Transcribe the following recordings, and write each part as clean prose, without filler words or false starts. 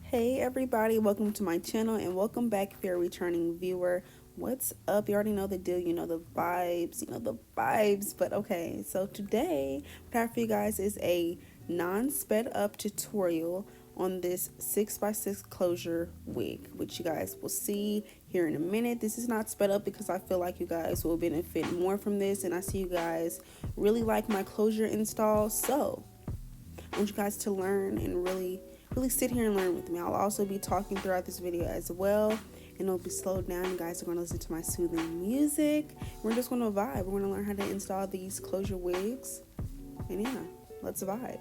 Hey everybody, welcome to my channel and welcome back if you're a returning viewer. What's up? You already know the deal, you know the vibes, but okay. So today, what I have for you guys is a non-sped up tutorial on this 6x6 closure wig, which you guys will see here in a minute. This is not sped up because I feel like you guys will benefit more from this, and I see you guys really like my closure install, so I want you guys to learn and really sit here and learn with me. I'll also be talking throughout this video as well, and it'll be slowed down. You guys are going to listen to my soothing music. We're just going to vibe. We're going to learn how to install these closure wigs, and yeah, let's vibe.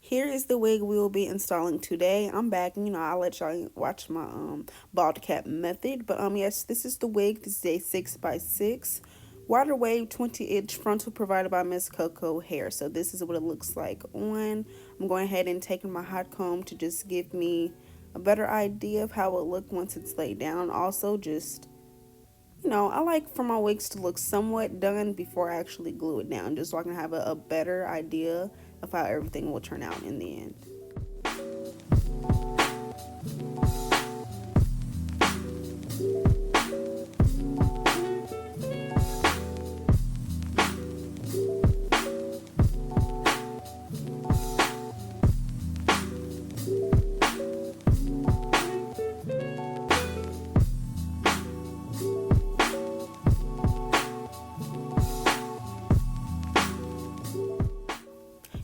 Here is the wig we will be installing today. I'm back, and I'll let y'all watch my bald cap method. But yes, this is the wig. This is a 6x6 water wave 20-inch frontal provided by Mscoco hair. So this is what it looks like on. I'm going ahead and taking my hot comb to just give me a better idea of how it look once it's laid down. Also, just I like for my wigs to look somewhat done before I actually glue it down, just so I can have a better idea of how everything will turn out in the end.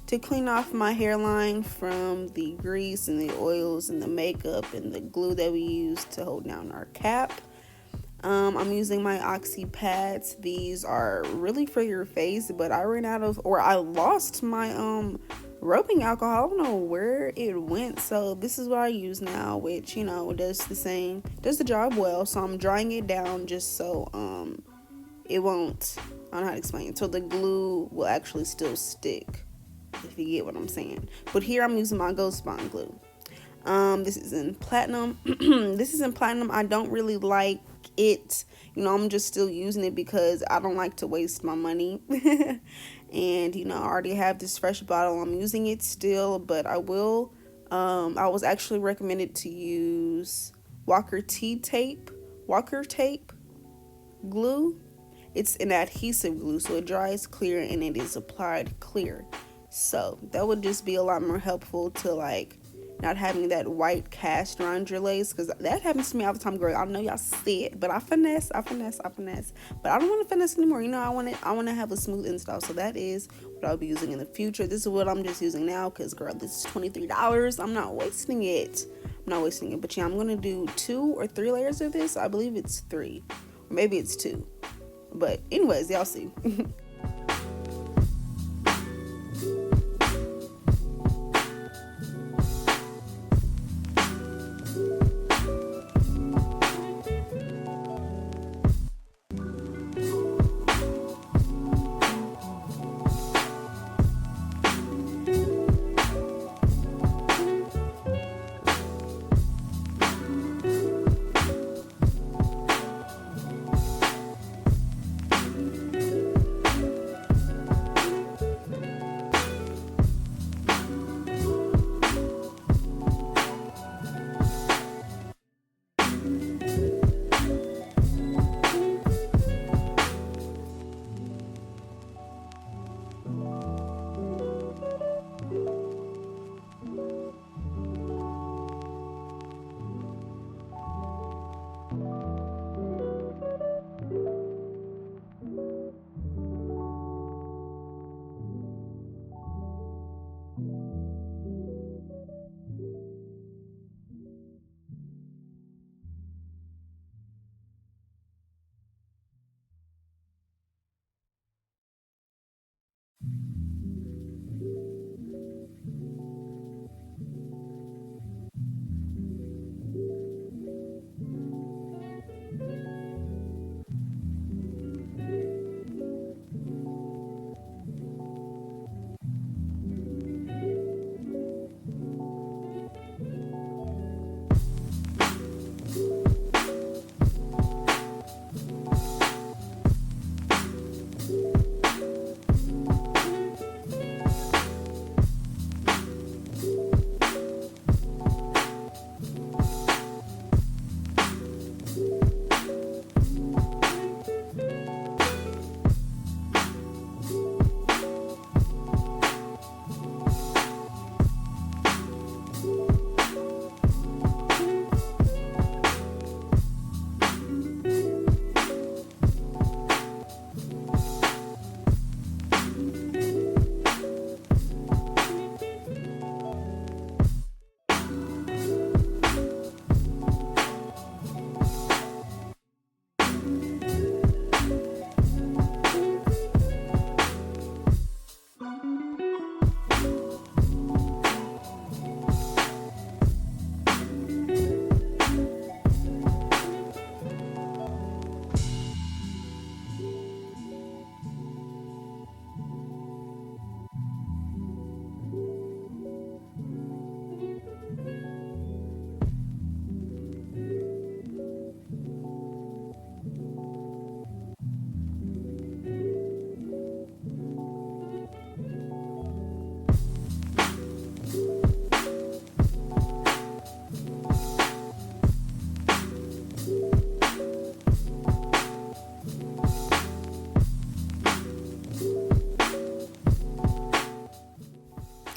To clean off my hairline from the grease and the oils and the makeup and the glue that we use to hold down our cap, I'm using my Oxy pads. These are really for your face, but I ran out of, or I lost my rubbing alcohol. I don't know where it went, so this is what I use now, which does the job well. So I'm drying it down just so it won't, I don't know how to explain it, so the glue will actually still stick, if you get what I'm saying. But here I'm using my Ghost Bond glue. This is in platinum. This is in platinum. I don't really like it. I'm just still using it because I don't like to waste my money. And I already have this fresh bottle. I'm using it still, but I will. I was actually recommended to use Walker Tea tape, Walker tape glue. It's an adhesive glue, so it dries clear and it is applied clear. So that would just be a lot more helpful to like not having that white cast around your legs, because that happens to me all the time, girl. I know y'all see it, but I finesse. But I don't want to finesse anymore. I want to have a smooth install. So that is what I'll be using in the future. This is what I'm just using now, because girl, this is $23. I'm not wasting it. But yeah, I'm gonna do 2 or 3 layers of this. I believe it's 3, or maybe it's 2. But anyways, y'all see.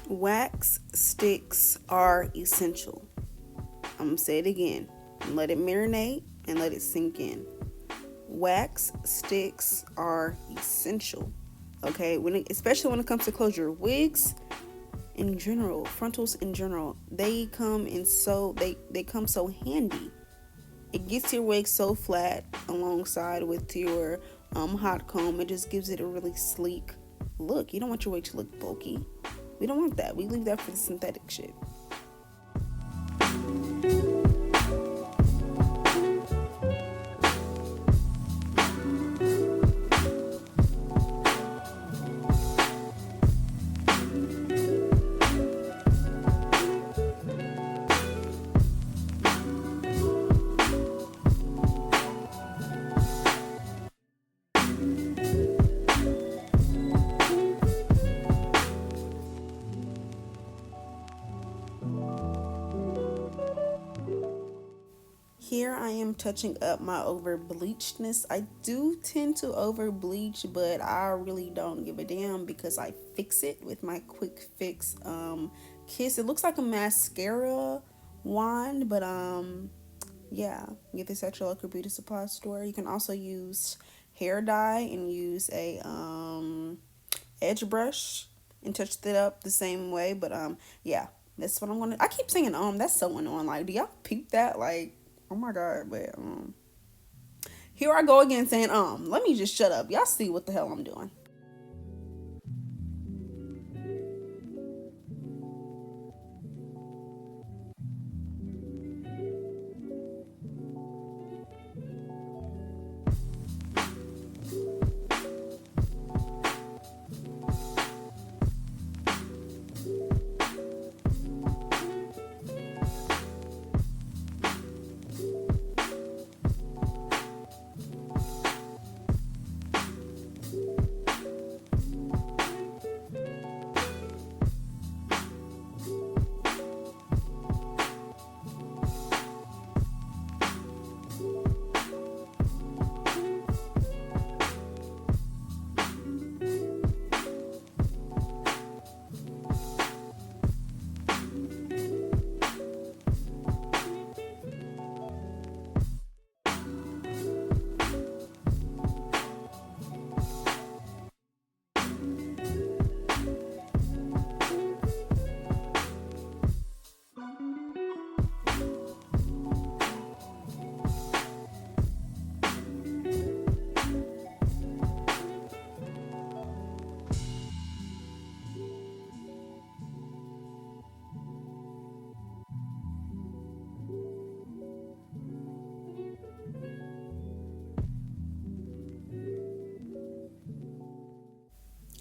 Wax sticks are essential. I'm going to say it again. Let it marinate and let it sink in. Wax sticks are essential. Okay, especially when it comes to closure. Wigs in general, frontals in general, they come so handy. It gets your wig so flat alongside with your hot comb. It just gives it a really sleek look. You don't want your wig to look bulky. We don't want that. We leave that for the synthetic shit. Here I am touching up my over bleachedness. I do tend to over bleach, but I really don't give a damn because I fix it with my quick fix kiss. It looks like a mascara wand, but yeah, get this at your local beauty supply store. You can also use hair dye and use a edge brush and touch it up the same way. But yeah, that's what I'm gonna. I keep saying that's so annoying. Like, do y'all peep that? Like, oh my god. But here I go again saying Let me just shut up. Y'all see what the hell I'm doing.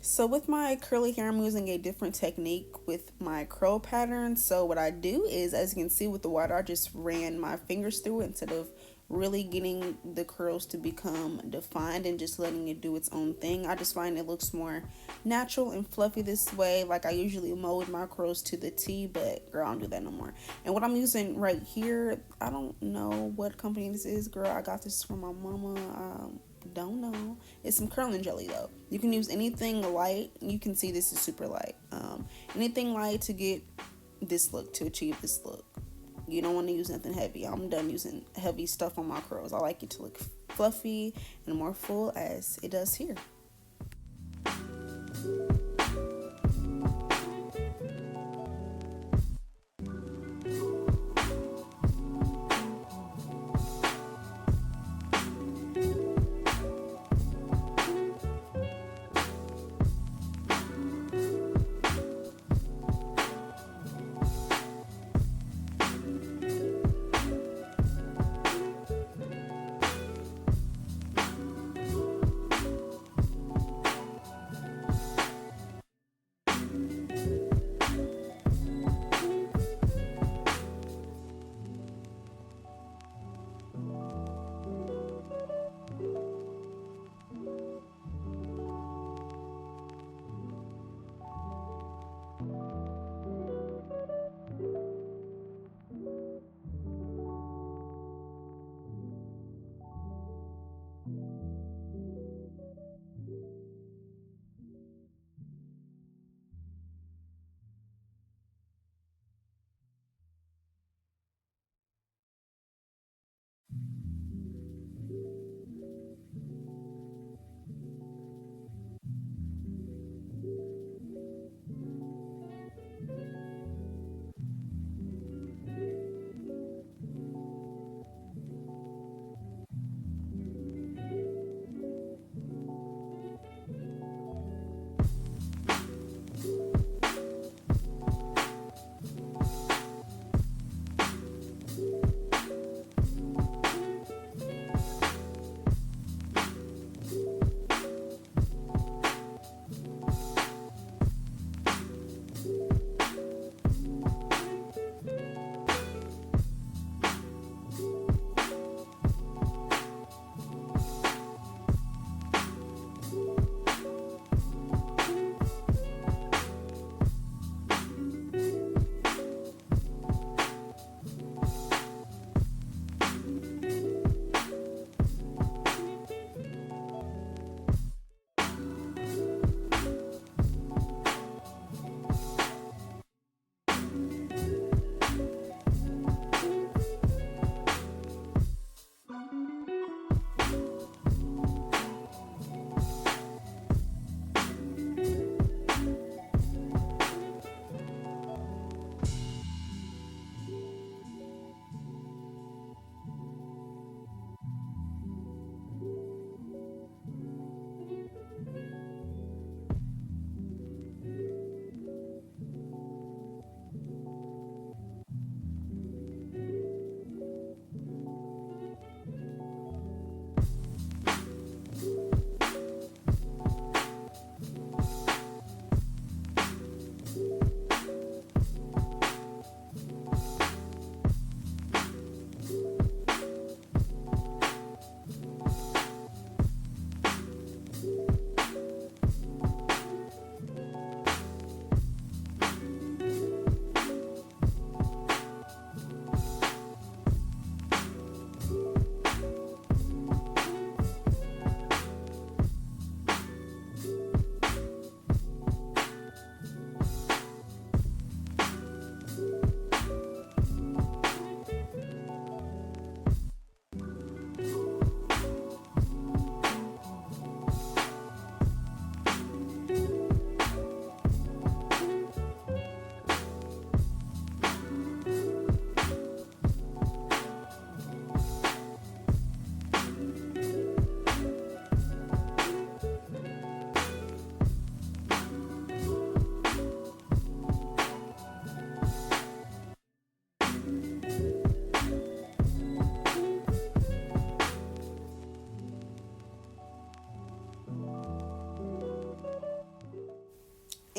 So with my curly hair, I'm using a different technique with my curl pattern. So what I do is, as you can see with the water, I just ran my fingers through it instead of really getting the curls to become defined and just letting it do its own thing. I just find it looks more natural and fluffy this way. Like, I usually mold my curls to the T, but girl, I don't do that no more. And what I'm using right here, I don't know what company this is, girl. I got this from my mama. Don't know. It's some curling jelly though. You can use anything light. You can see this is super light. Anything light to get this look, to achieve this look. You don't want to use nothing heavy. I'm done using heavy stuff on my curls. I like it to look fluffy and more full as it does here.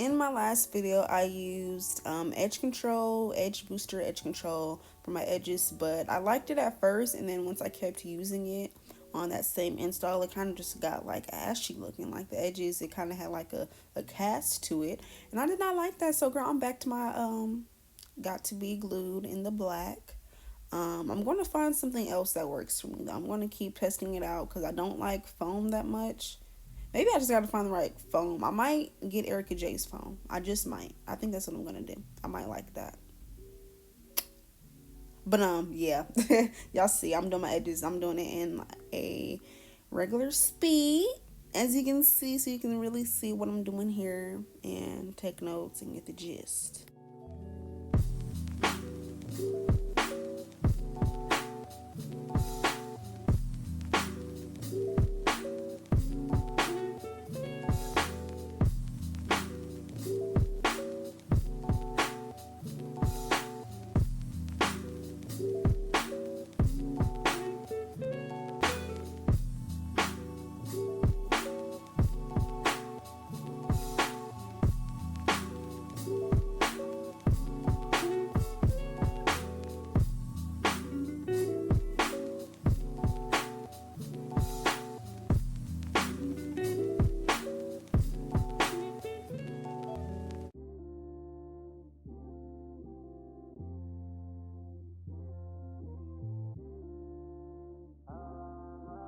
in my last video, I used edge booster, edge control for my edges, but I liked it at first, and then once I kept using it on that same install, it kind of just got like ashy looking. Like the edges, it kind of had like a cast to it, and I did not like that. So girl, I'm back to my got to be glued in the black. I'm going to find something else that works for me though. I'm going to keep testing it out because I don't like foam that much. Maybe I just got to find the right foam. I might get Erica J's foam. I just might. I think that's what I'm going to do. I might like that. But yeah. Y'all see, I'm doing my edges. I'm doing it in a regular speed, as you can see, so you can really see what I'm doing here and take notes and get the gist.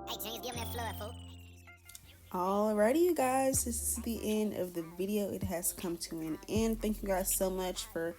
Hey, James, give him that floor, folks. Alrighty, you guys, this is the end of the video. It has come to an end. Thank you guys so much for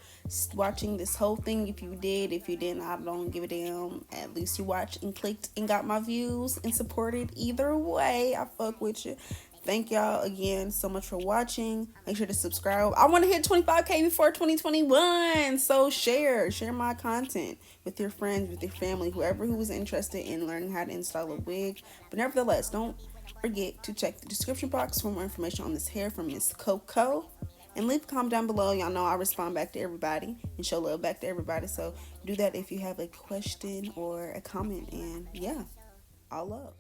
watching this whole thing. If you did, if you didn't, I don't give a damn. At least you watched and clicked and got my views and supported. Either way, I fuck with you. Thank y'all again so much for watching. Make sure to subscribe. I want to hit 25K before 2021. So share my content with your friends, with your family, whoever who is interested in learning how to install a wig. But nevertheless, don't forget to check the description box for more information on this hair from Mscoco. And leave a comment down below. Y'all know I respond back to everybody and show love back to everybody. So do that if you have a question or a comment. And yeah, all love.